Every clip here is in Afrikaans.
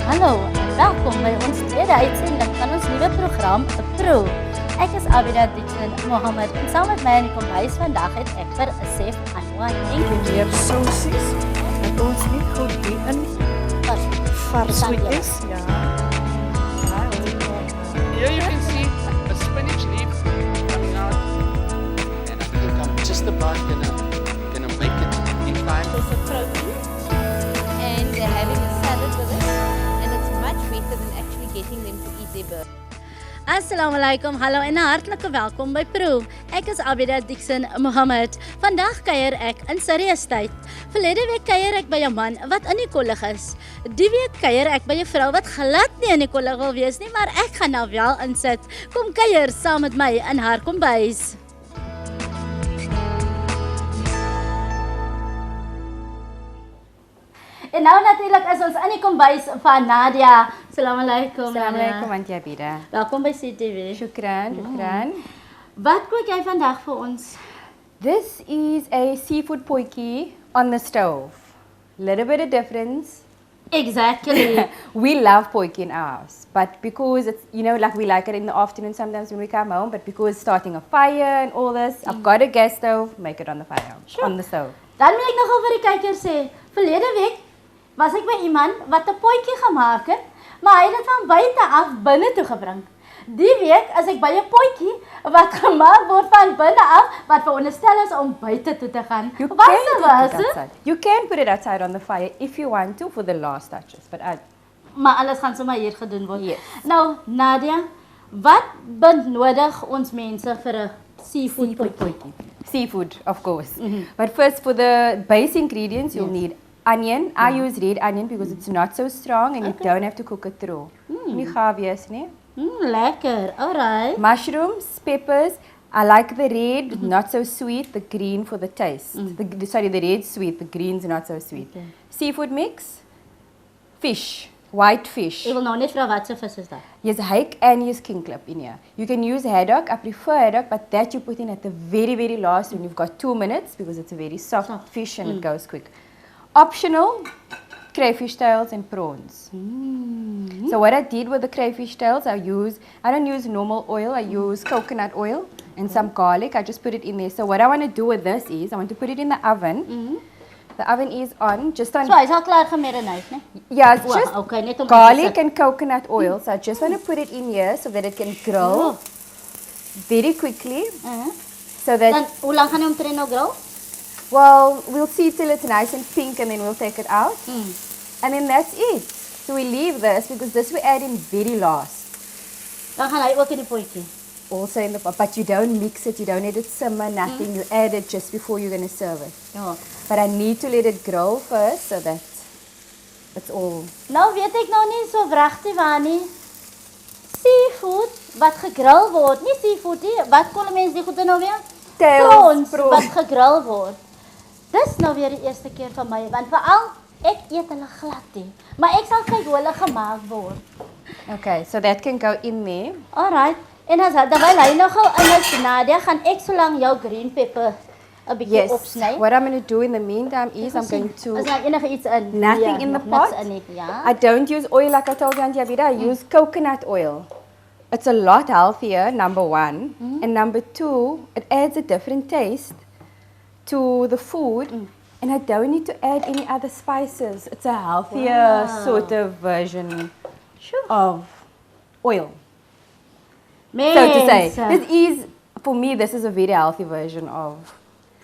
Hallo en welkom by ons tweede uitsending van ons nuwe program, Proe. Ek is Abidah Dixon-Mohamed en saam met my in die kombuis vandag het ek vir 'n chef aanwaging. Meer sausies, dat ons niet goed die in vars is. Ja. Here you can see a spinach leaf coming out, and I think I'm just about gonna make it in time. There's a protein, and they're having a salad with it, and it's much better than actually getting them to eat their burger. Assalamu alaikum, hallo en hartlike welkom by Proe. Ek is Abidah Dixon-Mohamed. Vandag kuier ek in serieusheid. Verlede week kuier ek by 'n man wat in die kollig is. Die week kuier ek by 'n vrou wat glad nie in die kollig wil wees nie, maar ek gaan nou wel insit. Kom kuier saam met my in haar kombuis. En nou natuurlik is ons in die kombuis van Nadia. Assalamu alaikum. Assalamu alaikum, Auntie Abidah. Welkom by CTV. Shukran, shukran. Wat kook jy vandag vir ons? This is a seafood potjie on the stove. Little bit of difference. Exactly. We love potjie in our house, but because it's, you know, like we like it in the afternoon sometimes when we come home, but because starting a fire and all this, I've got a gas stove, make it on the fire, on the stove. Dan wil ek nogal vir die kykers sê, verlede week was ek by iemand wat 'n potjie gemaak het, maar hy het dit van buite af binne toe gebring. Die week is ek by 'n potjie wat gemaak word van binne af, wat veronderstel is om buite toe te gaan. You Wat can se put was it dit? outside. You can put it outside on the fire if you want to for the last touches, but Maar alles gaan sommer hier gedoen word. Yes. Nou, Nadia, wat benodig ons mense vir 'n seafood potjie? seafood, of course. But first, for the base ingredients, you'll need onion. I use red onion because it's not so strong and you don't have to cook it through. Nie gaaf wees nie. Lekker. Alright. Mushrooms, peppers. I like the red, not so sweet. The green for the taste. The red sweet. The green's not so sweet. Okay. Seafood mix. Fish, white fish. Ek wil nou net vra wat se vis is dit? Yes, hake and use king clip in here. You can use haddock. I prefer haddock, but that you put in at the very, very last when you've got 2 minutes because it's a very soft fish and it goes quick. Optional, crayfish tails and prawns. So what I did with the crayfish tails, I don't use normal oil. I use coconut oil and some garlic. I just put it in there. So what I want to do with this is I want to put it in the oven. The oven is on, just on. So hy's al klaar gemarineer, né? Yeah, it's just Okay, net om garlic and coconut oil. So I just want to put it in here so that it can grill very quickly. So Dan that, hoe lank gaan jy omtrent nou grill? well, we'll see till it's nice and pink and then we'll take it out. And then that's it. So we leave this because this we add in very last. Dan gaan hy ook in die potjie. Also in the pot, but you don't mix it, you don't let it simmer, nothing. You add it just before you're going to serve it. Ja. But I need to let it grill first so that it's all. Nou weet ek nou nie so wragtig waar nie. Seafood wat gegrill word, nie seafood nie. Wat kon mense die goede nou weer? Prawns wat gegrill word. Dis nou weer die eerste keer vir my, want veral ek eet hulle glad nie. Maar ek sal kyk hoe hulle gemaak word. Okay, so that can go in there. Alright. En as terwyl hy nog gou in is, Nadia, gaan ek solank jou green pepper 'n bietjie Yes. opsny. What I'm going to do in the meantime is I'm going to. Is daar enige iets in? Nothing Ja, in the nog niks pot. in nie, ja. I don't use oil like I told you, Auntie Abidah. I use coconut oil. It's a lot healthier, number one. And number two, it adds a different taste to the food. And I don't need to add any other spices. It's a healthier sort of version of oil. So to say, for me, this is a very healthy version of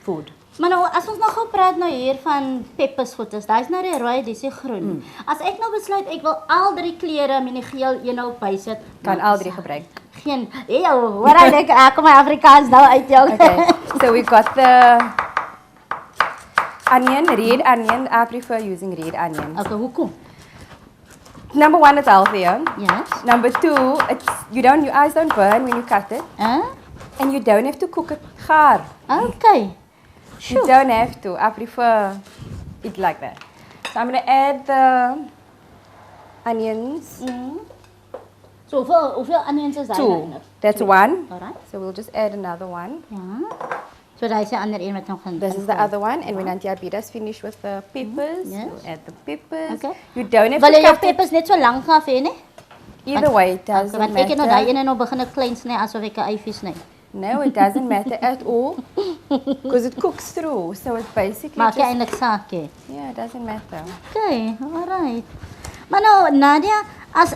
food. Maar nou, as ons nou gou praat nou hier van peppersgoedes, daai's nou die rooi, dis die groen. As ek nou besluit ek wil al 3 kleure met die geel een nou bysit, Kan al drie gebruik. geen. Hoor hy lekker, ek kom my Afrikaans nou uit jou. Okay, so we've got the onion, red onion. I prefer using red onion. Okay, hoekom? Number one, it's healthier. Yes. Number two, your eyes don't burn when you cut it, and you don't have to cook it gaar. Okay. You don't have to. I prefer it like that. So I'm gonna add the onions. So hoeveel onions is daar? 2. That's 1. Alright. So we'll just add another one. Ja. So daai is die ander een wat nog gaan. This is the other one, and when Auntie Abidah's finished with the peppers, Yes. you'll add the peppers. Okay. You don't have Wil to jy jou cut it. peppers net so lank gaan hê, nee? Either way, it doesn't Want ek het nou daai matter. ene nou begin ek klein sny asof ek 'n eifie sny. No, it doesn't matter at all because it cooks through. So it's basically Maak jy just, eintlik saak hê. yeah, it doesn't matter. Okay, alright. Maar nou Nadia, as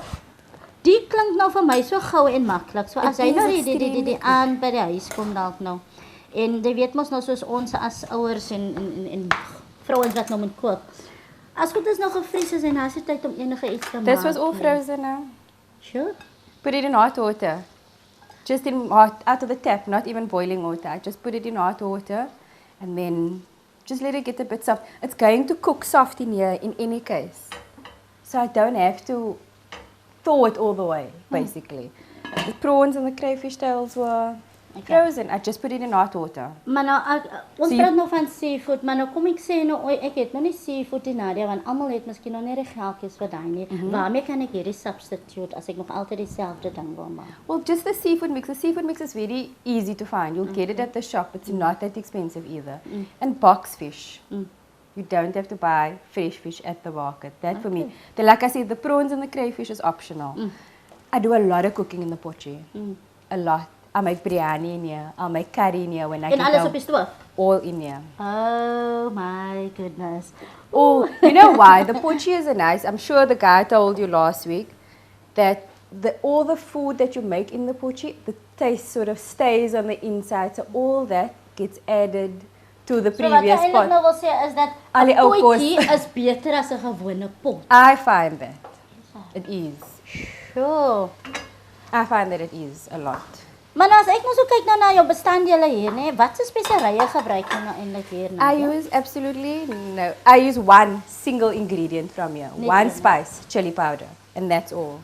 die klink nou vir my so gou en maklik. So as It jy nou is die extremely aan by die huis kom dalk nou. En jy weet mos nou soos ons as ouers en vrouens wat nou moet kook. As goed is nog gevries is en as jy tyd om enige iets te maak. This was all frozen now. Sure. Put it in hot water. Just in hot, out of the tap, not even boiling water. I just put it in hot water and then just let it get a bit soft. It's going to cook soft in here in any case. So I don't have to thaw it all the way, basically. The prawns and the crayfish tails were frozen. I just put it in hot water. Maar nou, ons So praat nou van seafood, maar nou kom ek sê nou, ek het nou nie seafood in Nadia, want almal het miskien nog nie die geldjies vir daai nie. Waarmee kan ek hierdie substitute as ek nog altyd dieselfde ding wil maak? Well, just the seafood mix. The seafood mix is very easy to find. You'll get it at the shop. It's not that expensive either. And box fish. You don't have to buy fresh fish at the market. That for me. Like I said, the prawns and the crayfish is optional. I do a lot of cooking in the potje. A lot. I make biryani in here. I'll make curry in here when I En get alles home. op die stoof? All in here. Oh my goodness. Oh, you know why? The potje is a nice. I'm sure the guy told you last week that all the food that you make in the potje, the taste sort of stays on the inside. So all that gets added to the So wat jy previous eintlik pot. nou wil sê is dat Al die 'n ou kos. potjie is beter as 'n gewone pot. I find that it is. Sure. I find that it is a lot. Maar nou as ek nou so kyk nou na jou bestanddele hier, nê, watse speserye gebruik jy nou eintlik hier nou? I use absolutely no. I use one single ingredient from here. One spice, chili powder, and that's all.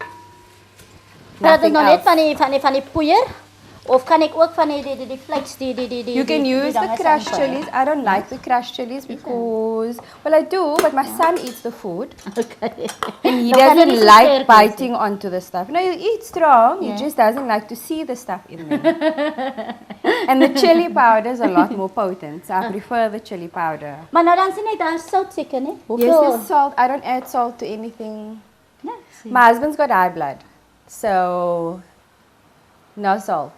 Praat ek Nothing nou net else. van die poeier of kan ek ook van die flakes die You can use the dinge crushed saamgooi? chilies. I don't like the crushed chilies because, well, I do, but my son eats the food Okay. and he Dan kan jy doesn't nie so like sterk wees biting onto the stuff. No, he eats strong. Yeah. He just doesn't like to see the stuff in there. And the chili powder is a lot more potent, so I prefer the chili powder. Maar nou dan sien ek daar is sout seker, nê? Yes, there's salt. I don't add salt to anything. Nee. My husband's got high blood, so no salt.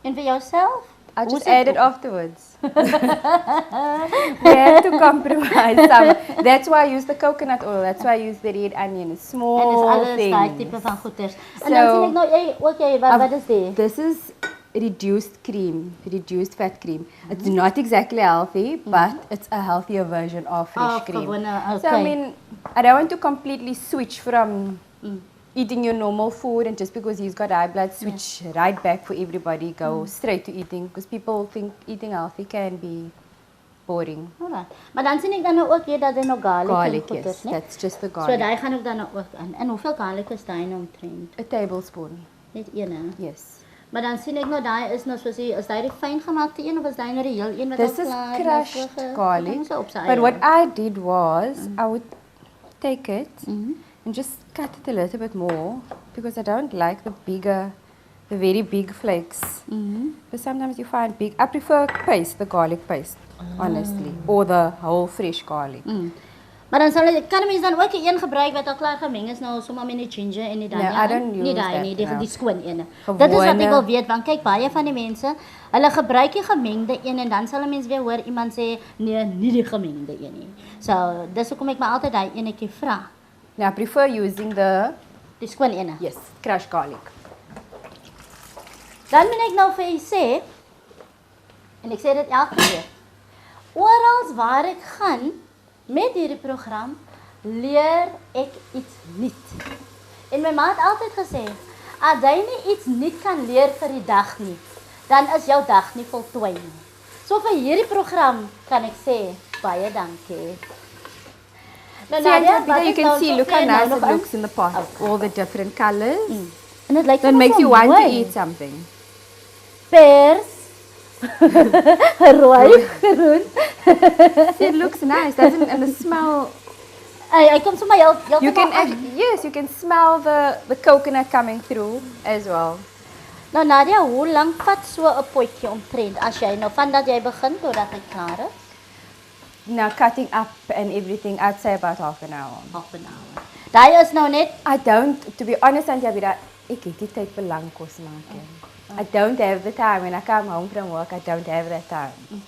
En vir jouself? I Hoe just sit add it op? afterwards. We have to compromise some. That's why I use the coconut oil. That's why I use the red onion. It's En dis small alles daai things. tipe van goeders. En dan So, sien ek nou jy ook jy wat is dit? This is reduced cream, reduced fat cream. It's not exactly healthy, but it's a healthier version of fresh cream. Gewone, So I mean, I don't want to completely switch from eating your normal food and just because he's got high blood, switch right back for everybody, go straight to eating because people think eating healthy can be boring. Alright. Maar dan sien ek dan nou ook hier dat jy nog garlic en Garlic, goeders, yes, né? that's just the So garlic. daai gaan ook dan nou ook aan. En hoeveel garlic is daai nou omtrent? A tablespoon, Net een, hè? yes. Maar dan sien ek nou daai is nou soos is daai die fyn gemaakte een of is daai nou die heel een wat This al is klaar crushed garlic. Op sy But eie. what I did was I would take it and just cut it a little bit more because I don't like the very big flakes. Because sometimes you find big. I prefer paste, the garlic paste, honestly, or the whole fresh garlic. Maar dan sal kan 'n mens dan ook een gebruik wat al klaar gemeng is nou sommer met die ginger en die No, dania. I don't Nie use daai that, nie, die no. die skoon ene. Gewone- Dit is wat ek wil weet want kyk baie van die mense, hulle gebruik die gemengde een en dan sal 'n mens weer hoor iemand sê nee, nie die gemengde een nie. So, dis hoekom ek maar altyd daai enetjie vra. Now I prefer using the, Die skoon ene. yes, crushed garlic. Dan moet ek nou vir u sê en ek sê dit elke keer. Oral waar ek gaan met hierdie program leer ek iets nuut. En my ma het altyd gesê, as jy nie iets nuut kan leer vir die dag nie, dan is jou dag nie voltooi nie. So vir hierdie program kan ek sê baie dankie. Nou See, Auntie Nadia, Abidah, wat you ek can nou see, so look vir how jou nou nice nog it aan- looks in the pot. All the different colors. En dit lyk That sommer makes so you want to mooi. eat something. Pers, rooi, groen. See, it looks nice, doesn't it? And the smell. Hy kom sommer You can yes, you can smell the coconut coming through as well. Nou Nadia, hoe lank vat so 'n potjie omtrent as jy nou van dat jy begin totdat hy klaar is? Now cutting up and everything, I'd say about half an hour. Half an hour. Daai is nou net I don't, to be honest, Abidah, ek het nie tyd vir lang kos maak nie. I don't have the time. When I come home from work, I don't have that time.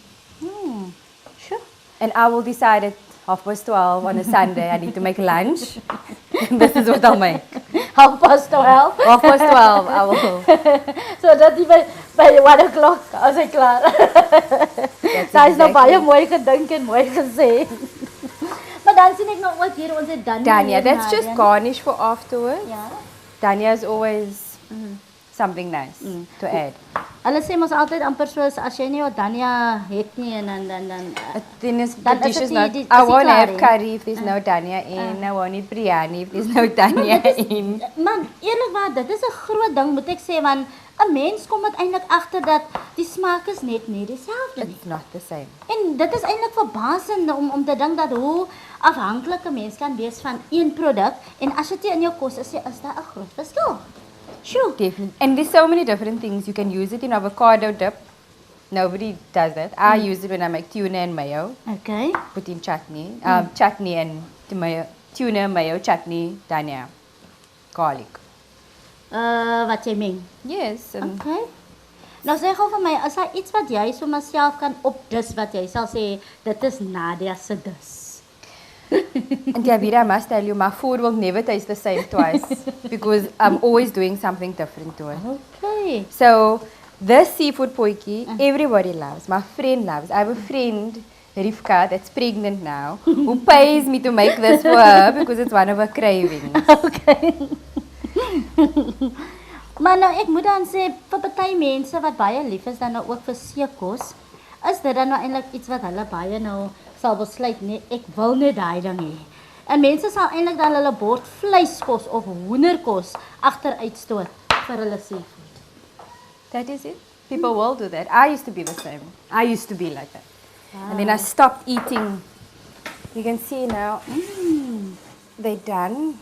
sure. And I will decide at 12:30 on a Sunday, I need to make lunch. And this is what I'll make. 12:30. 12:30, I will. So dat jy by 1 o'clock as ek klaar. Daai is nou baie mooi gedink en mooi gesê. Maar dan sien ek nog ook hier ons het Dania, that's just garnish for afterwards. Ja. Dania is always something nice to add. Hulle sê mos altyd amper soos as jy nie jou Dania het nie en dan Then is the Dan dish is is het not. die I won't klaar have nie. curry if there's no Dania in. I won't eat biryani if there's no Dania in. Man, eerlikwaar, dit is 'n groot ding moet ek sê want 'n mens kom uiteindelik agter dat die smaak is net nie dieselfde nie. It's not the same. En dit is eintlik verbasend om te dink dat hoe afhanklik 'n mens kan wees van een produk en as dit nie in jou kos is, is daar 'n groot verskil. Sure. Definitely. And there's so many different things. You can use it in avocado dip. Nobody does that. I use it when I make tuna and mayo. Okay. Put in chutney. Chutney and mayo, tuna, mayo, chutney, Dania, garlic. Wat jy meen? Yes. And Okay. Nou sê gou vir my, is daar iets wat jy so myself kan opdis wat jy sal sê dit is Nadia se dis? And Abidah, I must tell you, my food will never taste the same twice because I'm always doing something different to it. Okay. So this seafood potjie, everybody loves. My friend loves. I have a friend, Rivka, that's pregnant now, who pays me to make this for her because it's one of her cravings. Okay. Maar nou ek moet dan sê vir party mense wat baie lief is dan nou ook vir seekos, is dit dan nou eintlik iets wat hulle baie nou sal besluit nee, ek wil net daai ding hê. En mense sal eintlik dan hulle bord vleiskos of hoenderkos agteruitstoot vir hulle seafood. That is it. People will do that. I used to be the same. I used to be like that. And then I stopped eating. You can see now, they're done.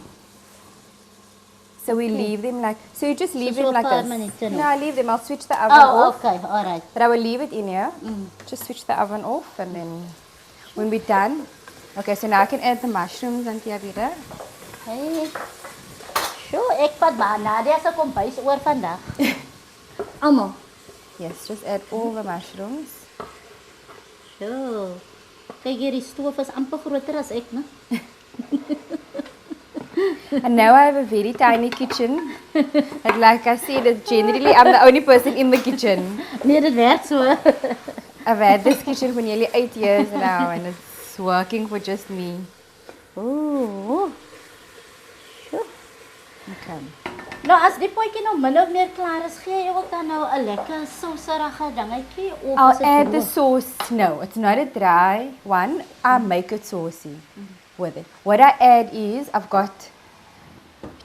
So we leave them like, so you just leave So them like 5 this. minutes, No, no? I leave them. I'll switch the oven Oh, off. okay. All right. But I will leave it in here. Just switch the oven off and then when we're done. Okay, so now I can add the mushrooms and Abidah. Hey. Sure, ek vat ba Nadia se kombuis oor vandag. Almal. Yes, just add all the mushrooms. Sure. Kyk hier, die stoof is amper groter as ek, né? And now I have a very tiny kitchen. And like I said, it's generally I'm the only person in the kitchen. Nee, dit werk so. I've had this kitchen for nearly 8 years now and it's working for just me. Ooh. Sure. Okay. Nou as die potjie nou min of meer klaar is, gee jy ook dan nou 'n lekker sauserige dingetjie of I'll is dit add the droog? sauce. No, it's not a dry one. I make it saucy with it. What I add is I've got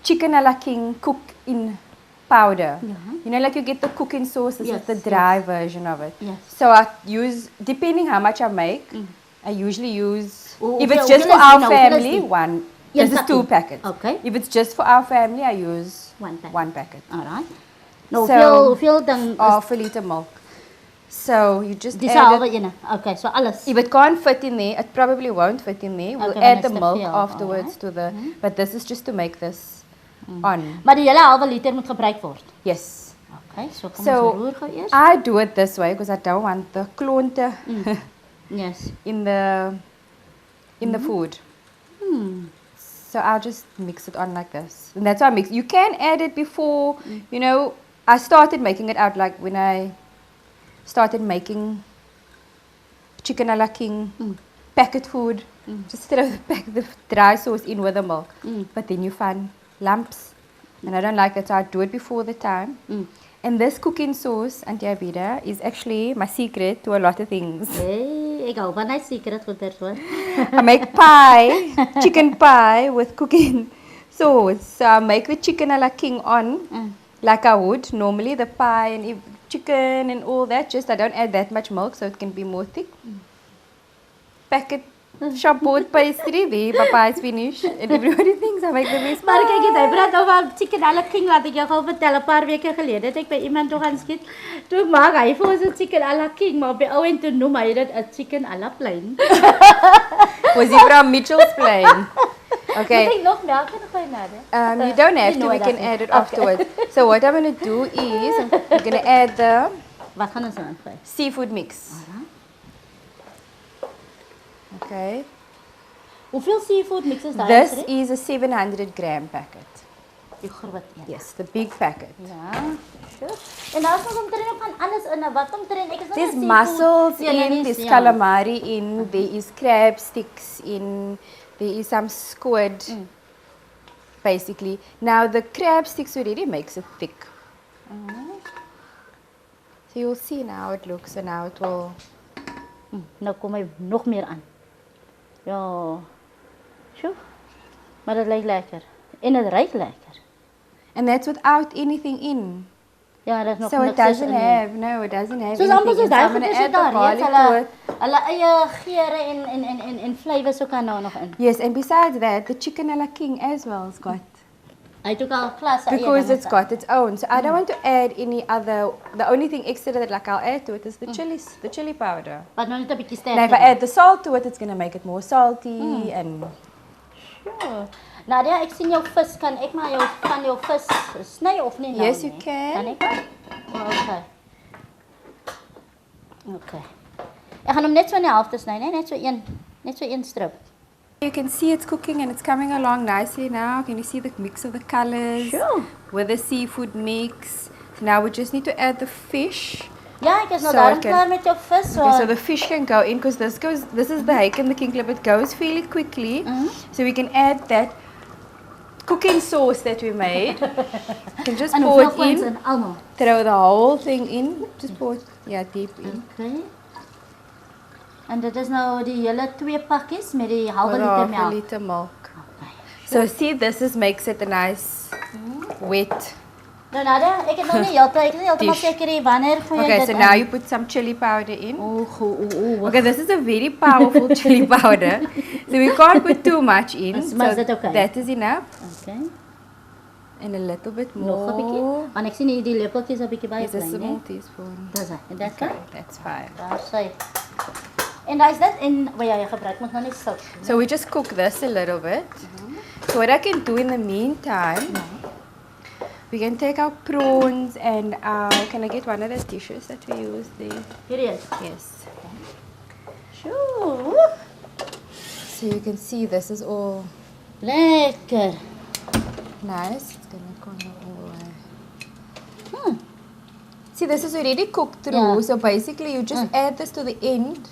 chicken a la king cooked in powder. You know, like you get the cooking sauce, this is the dry version of it. Yes. So I use, depending how much I make, I usually use, Oh, if okay, it's just okay, for let's our see now, okay, let's family, see. one. Yes, This is 2 packets. Okay. If it's just for our family, I use One packet. 1 packet. Alright. Nou So- hoeveel dan is Half a liter milk. So you just dis add halwe it. ene? Okay, so alles. If it can't fit in there, it probably won't fit in there. We'll Okay, add then the it's milk the feel, afterwards to the, but this is just to make this on. Maar die hele halwe liter moet gebruik word. Yes. Okay, so kom So ons roer gou eers. I do it this way because I don't want the klonte Yes. in the food. So I'll just mix it on like this. And that's how I mix. You can add it before, you know, I started making it out like when I started making chicken a la king, packet food. Just throw the dry sauce in with the milk. But then you find lumps. And I don't like that, so I do it before the time. And this cooking sauce, Auntie Abidah, is actually my secret to a lot of things. Hey, ek hou van hy secret goeders hoor. I make pie, chicken pie with cooking sauce. So I make the chicken a la king on, like I would normally, the pie and chicken and all that. Just I don't add that much milk so it can be more thick. Pack it shop bought pastry. The papa is finished. And everybody thinks I make the best Maar pie. kyk jy praat over chicken à la king laat ek jou gou vertel 'n paar weke gelede het ek by iemand toe gaan skiet. Toe maak hy vir ons 'n chicken à la king, maar op die ou en toe noem hy dit 'n chicken à la plain. Was he from Mitchell's Plain? Okay. Moet ek nog melk in gooi Nadia? You don't have you to, know we what can I add mean. it afterwards. So what I'm going to do is, I'm going to add the Wat gaan ons dan gooi? seafood mix. Okay. Hoeveel seafood mixes daar This is? is a 700 gram packet. Die groot een. Yes, the big packet. Ja. Sure. En daar is nog omtrent ook van alles in. Wat omtrent? Ek is nog There's nie mussels Ja, nee, in, nee, there's ja. calamari in, there is crab sticks in, there is some squid, basically. Now the crab sticks already makes it thick. So you'll see now how it looks and now it will... Nou kom hy nog meer aan. Ja. Sjoe. Maar dit lyk lekker. En dit ruik lekker. And that's without anything in. Ja, dat is nog So it niks doesn't in nie. have, no, it doesn't have Soos amper anything soos in. So daai I'm going to goeders add the daar, garlic weet to hulle. it. Hulle eie geure en flavours ook aan nou nog in. Yes, and besides that, the chicken a la king as well has got. Hy het ook al klas Because it's got its own. So I don't want to add any other, the only thing extra that like I'll add to it is the chilies, the chili powder. Wat nou net 'n bietjie sterker. Now if I add the salt to it, it's going to make it more salty and... Sure. Nadia, ek sien jou vis, kan ek maar jou vis sny of nie nou Yes, you nie? can. Kan ek? Oh, okay. Okay. Ek gaan hom net so in die helfte sny, nee, net so een strip. You can see it's cooking and it's coming along nicely now. Can you see the mix of the colors? Sure. With the seafood mix. So now we just need to add the fish. Ja, ek is nou So daar it can- klaar met jou vis. Okay, so the fish can go in because this is the hake and the king clip. It goes fairly quickly. So we can add that cooking sauce that we made. You can just en pour hoeveel it points in, in almal? throw the whole thing in. Just pour it, yeah, deep in. Okay. En dit is nou die hele 2 pakkies met die halve With liter half a melk. liter milk. Okay. So see, makes it a nice wet. Nou Nadia, ek het nog nie heeltemal Dish. seker nie wanneer gooi jy Okay, dit so in. now you put some chili powder in. Oh. Okay, this is a very powerful chili powder. So we can't put too much in. Is So that okay? that is enough. Okay. And a little bit Nog 'n bietjie. more. Want ek sien hier die lepeltjies 'n bietjie baie Is a klein, small né? teaspoon. Dis hy. En dit Okay, kan. that's fine. Daar sê. En daai is dit en wat jy gebruik moet nou net sout. So we just cook this a little bit. So what I can do in the meantime, we can take our prawns and can I get one of the dishes that we use there? Hierdie is. Yes. Sjoe. So you can see this is all Lekker. nice. It's gonna go all the way. See, this is already cooked through. Yeah. So basically, you just add this to the end.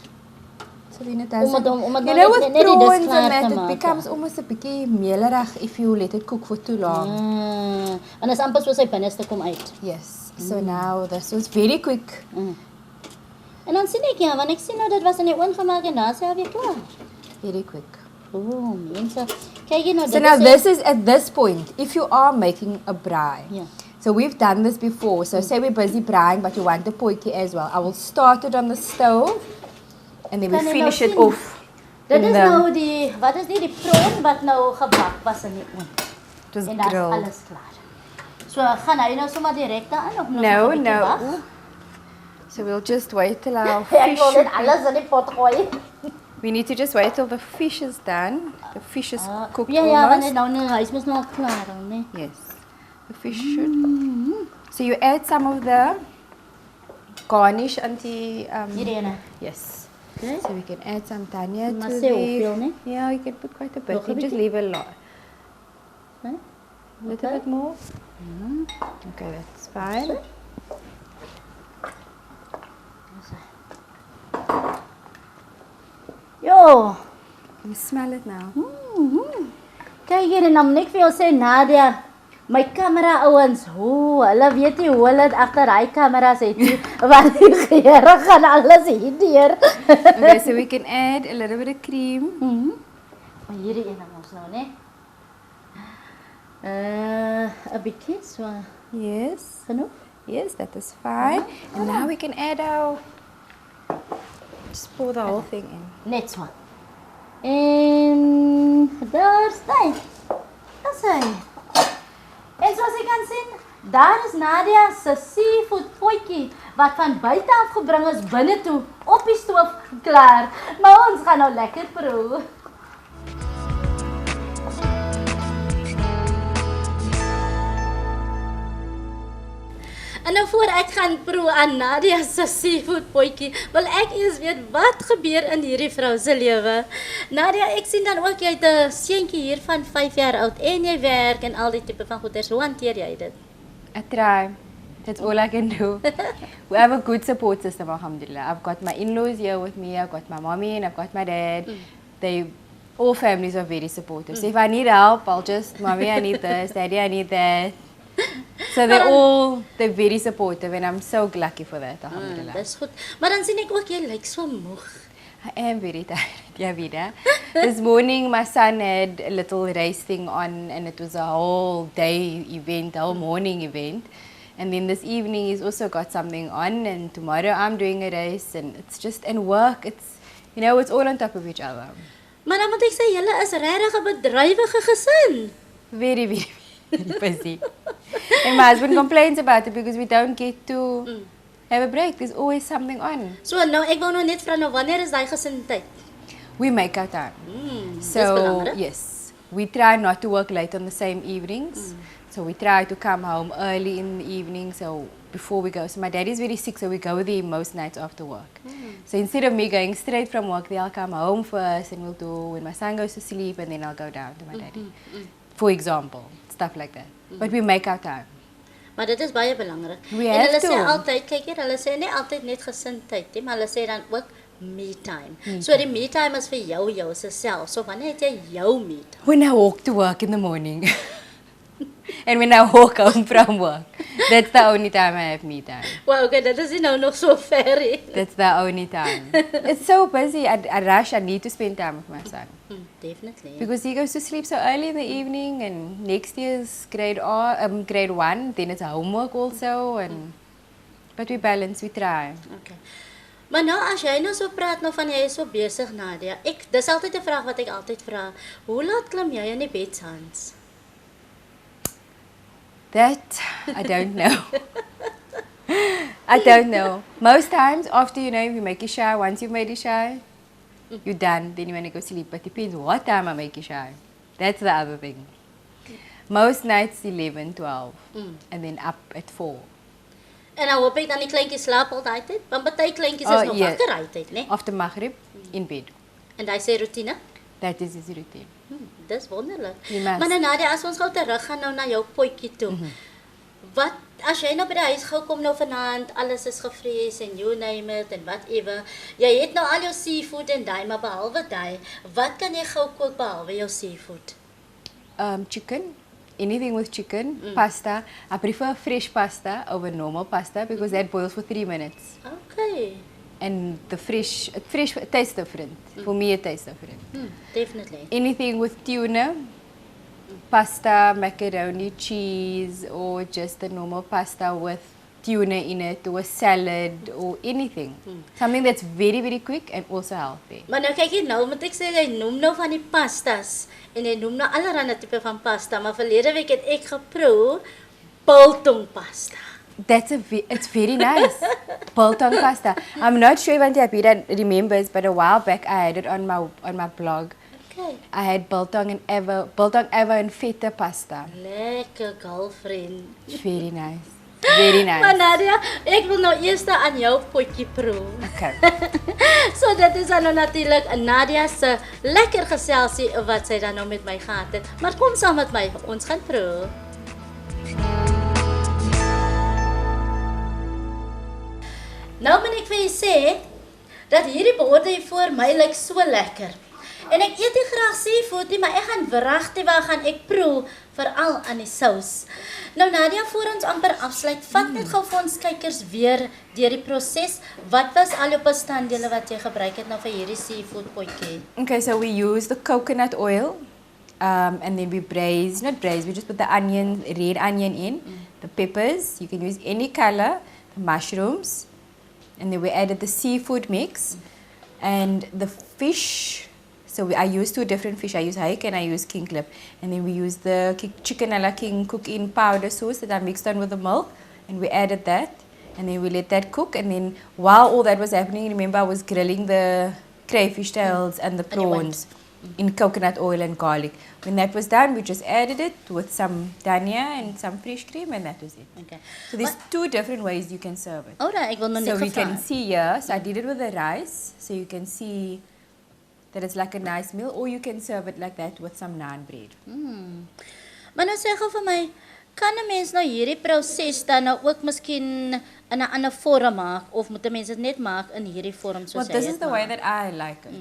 So then it doesn't. Omdat You know, with net die dis prawns klaar and that, te it maak, becomes ja. almost a bietjie melerig if you let it cook for too long. En is amper soos hy binneste kom uit. Yes. So now this was very quick. En dan sien ek ja, want ek sien nou dit was in die oond gemaak en dan sê hy weer klaar. Very quick. Ooh, mense. Kyk jy nou So now this is at this point, if you are making a braai. Ja. So we've done this before. So say we're busy braaiing, but you want the potjie as well. I will start it on the stove, and then we Kan jy nou finish it sien? off. Dit in is the- nou die wat is die prawn wat nou gebak was in die oond. It was En dan is grilled. alles klaar. So gaan hy nou sommer direk daarin of nog No, 'n bietjie wag? no. So we'll just wait till our Ek fish. wil net alles in die pot gooi. We need to just wait till the fish is done. The fish is cooked Ja, want almost. net nou nie, hy is nou al klaar al, né? Yes, the fish should. So you add some of the garnish anti. Hierdie ene. Yes. Okay. So we can add some tanya Maar to sê the. hoeveel, né? Yeah, you can put quite a bit. Nog 'n You just bietjie? leave a lot. Hè? A little bit more. Okay, that's fine. Jo. Can you smell it now? Kyk hier en dan net vir jou sê Nadia, my kamera ouens, hulle weet nie hoe hulle dit agter hy kameras het nie, want die geheere gaan alles hierdeur. Okay, so we can add a little bit of cream. Maar hierdie een ons nou, né? 'n bietjie so Yes. genoeg. Yes, that is fine. And now we can add our. Just pour the whole thing in. Net so. En daar staan. Dis hy. En soos jy kan sien, daar is Nadia se seafood potjie wat van buite af gebring is binne toe op die stoof klaar. Maar ons gaan nou lekker proe. En nou voor ek gaan proe aan Nadia se seafood potjie, wil ek eers weet wat gebeur in hierdie vrou se lewe. Nadia, ek sien dan ook jy het 'n seentjie hier van 5 jaar oud en jy werk en al die tipe van goeders. Hoe hanteer jy dit? I try. That's all I can do. We have a good support system, alhamdulillah. I've got my in-laws here with me, I've got my mommy and I've got my dad. All families are very supportive. So if I need help, I'll just, mommy, I need this, daddy, I need that. So they're very supportive and I'm so lucky for that, alhamdulillah. Dis goed. Maar dan sien ek ook jy lyk so moeg. I am very tired, Abidah. This morning my son had a little race thing on and it was a whole day event, a whole morning event. And then this evening he's also got something on and tomorrow I'm doing a race and it's just, and work, it's, you know, it's all on top of each other. Maar dan moet ek sê, julle is regtig 'n bedrywige gesin. Very, very, very busy. And my husband complains about it because we don't get to have a break. There's always something on. So nou, ek wou nou net vra nou, wanneer is daai gesin tyd? We make our time. Dis So, belangrik. yes, we try not to work late on the same evenings. So we try to come home early in the evening, so before we go. So my dad is very sick, so we go there most nights after work. So instead of me going straight from work, I'll come home first and we'll do when my son goes to sleep and then I'll go down to my daddy. For example, stuff like that. But we make our time. Maar dit is baie belangrik. We En have hulle sê to. altyd, kyk hier, hulle sê nie altyd net gesindheid nie, maar hulle sê dan ook me time. So die me time is vir jou self. So wanneer het jy jou me time? When I walk to work in the morning and when I walk home from work, that's the only time I have me time. Wow, okay, dit is nie nou nog so ver nie. That's the only time. It's so busy. I rush. I need to spend time with my son. Definitely. Because he goes to sleep so early in the evening and next year's grade 1, then it's homework also but we balance, we try. Okay. Maar nou as jy nou so praat nou van jy is so besig Nadia. Dis altyd 'n vraag wat ek altyd vra. Hoe laat klim jy in die bed Hans? That I don't know. I don't know. Most times after, you make your shower, once you've made your shower, you're done, then you want to go sleep. But depends what time I make your shower. That's the other thing. Most nights 11, 12 and then up at 4. En nou hoop ek dan die kleintjies slaap al daai tyd, want baie kleintjies is nog wakker daai tyd, né? After Maghrib, in bed. En daai sê roetine? That is his routine. Dis wonderlik. You must. Maar nou Nadia, as ons gou terug gaan nou na jou potjie toe. Wat as jy nou by die huis gou kom nou vanaand, alles is gevries en you name it en whatever. Jy het nou al jou seafood en daai, maar behalwe daai, wat kan jy gou kook behalwe jou seafood? Chicken. Anything with chicken, pasta. I prefer fresh pasta over normal pasta because that boils for 3 minutes. Okay. And the fresh tastes different. For me, it tastes different. Definitely. Anything with tuna, pasta, macaroni, cheese, or just the normal pasta with tuna in it, or a salad, or anything. Something that's very, very quick and also healthy. Maar nou kyk jy nou, moet ek sê jy noem nou van die pastas en jy noem nou allerlei tipe van pasta, maar verlede week het ek geproe biltong pasta. It's very nice. Biltong pasta. I'm not sure if Abidah remembers, but a while back I had it on my blog. Okay. I had biltong ever and feta pasta. Lekker girlfriend. Very nice. Very nice. Maar Nadia, ek wil nou eers aan jou potjie proe. Okay. So dit is dan nou natuurlik Nadia se lekker geselsie wat sy dan nou met my gehad het. Maar kom saam met my, ons gaan proe. Nou moet ek vir julle sê dat hierdie borde hier voor my lyk so lekker. En ek eet nie graag seafood nie, maar ek gaan wragtig gaan ek proe veral aan die sous. Nou Nadia, voor ons amper afsluit, vat net gou vir ons kykers weer deur die proses. Wat was al jou bestanddele wat jy gebruik het nou vir hierdie seafood potjie? Okay, so we use the coconut oil, and then we just put the onion, red onion in, the peppers, you can use any color, the mushrooms, and then we added the seafood mix, and the fish. So I use 2 different fish. I use hake and I use king clip. And then we use the chicken a la king cook-in powder sauce that I mixed on with the milk. And we added that. And then we let that cook. And then while all that was happening, remember I was grilling the crayfish tails and the prawns in coconut oil and garlic. When that was done, we just added it with some dhania and some fresh cream, and that was it. Okay. So there's 2 different ways you can serve it. Alright, ek wil nou So net we can gevra. see here, so I did it with the rice, so you can see that it's like a nice meal, or you can serve it like that with some naan bread. Maar nou sê gou vir my, kan 'n mens nou hierdie proses dan nou ook miskien in 'n ander vorm maak of moet 'n mens dit net maak in hierdie vorm soos Well, hy this dit is the way maak? that I like it.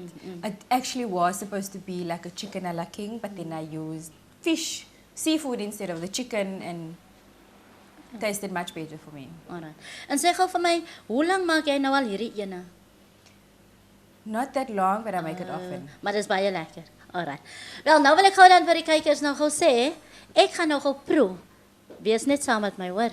It actually was supposed to be like a chicken a la king, but then I used fish, seafood instead of the chicken, and it tasted much better for me. Alright. En sê gou vir my, hoe lank maak jy nou al hierdie ene? Not that long, but I make it often. Maar dis baie lekker. Alright. Wel, nou wil ek gou dan vir die kykers nou gou sê, ek gaan nou gou proe. Wees net saam met my, hoor.